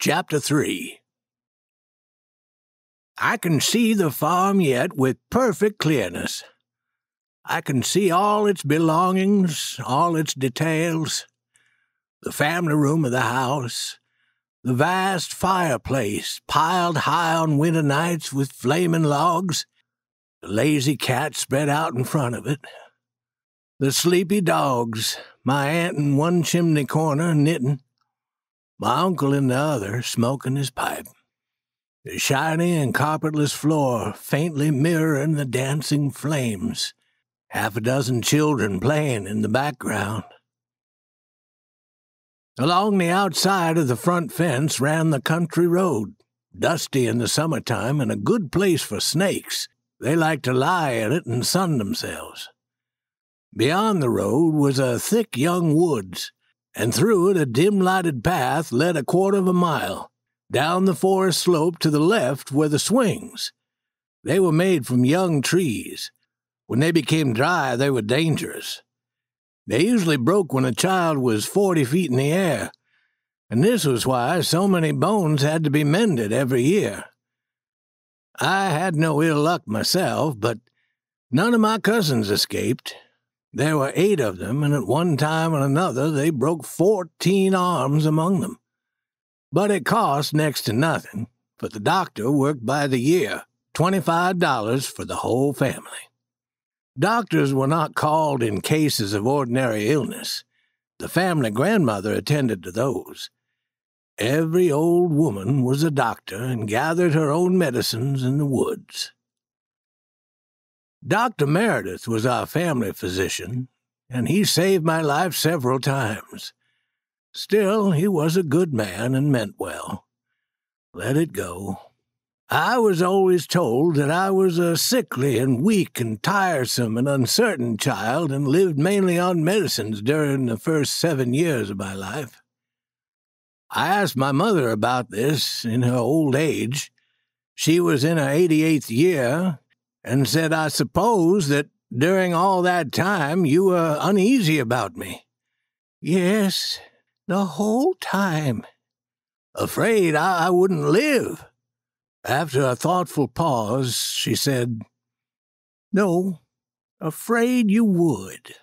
Chapter 3. I can see the farm yet with perfect clearness. I can see all its belongings, all its details, the family room of the house, the vast fireplace piled high on winter nights with flaming logs, the lazy cat spread out in front of it, the sleepy dogs, my aunt in one chimney corner knitting, my uncle in the other smoking his pipe, the shiny and carpetless floor faintly mirroring the dancing flames, half a dozen children playing in the background. Along the outside of the front fence ran the country road, dusty in the summertime and a good place for snakes. They liked to lie in it and sun themselves. Beyond the road was a thick young woods, and through it a dim-lighted path led 1/4 mile. Down the forest slope to the left were the swings. They were made from young trees. When they became dry, they were dangerous. They usually broke when a child was 40 feet in the air, and this was why so many bones had to be mended every year. I had no ill luck myself, but none of my cousins escaped. There were 8 of them, and at one time or another they broke 14 arms among them. But it cost next to nothing, for the doctor worked by the year, $25 for the whole family. Doctors were not called in cases of ordinary illness. The family grandmother attended to those. Every old woman was a doctor and gathered her own medicines in the woods. Dr. Meredith was our family physician, and he saved my life several times. Still, he was a good man and meant well. Let it go. I was always told that I was a sickly and weak and tiresome and uncertain child and lived mainly on medicines during the first 7 years of my life. I asked my mother about this in her old age. She was in her 88th year, and said, "I suppose that during all that time you were uneasy about me." "Yes, the whole time." "Afraid I wouldn't live." After a thoughtful pause, she said, "No, afraid you would."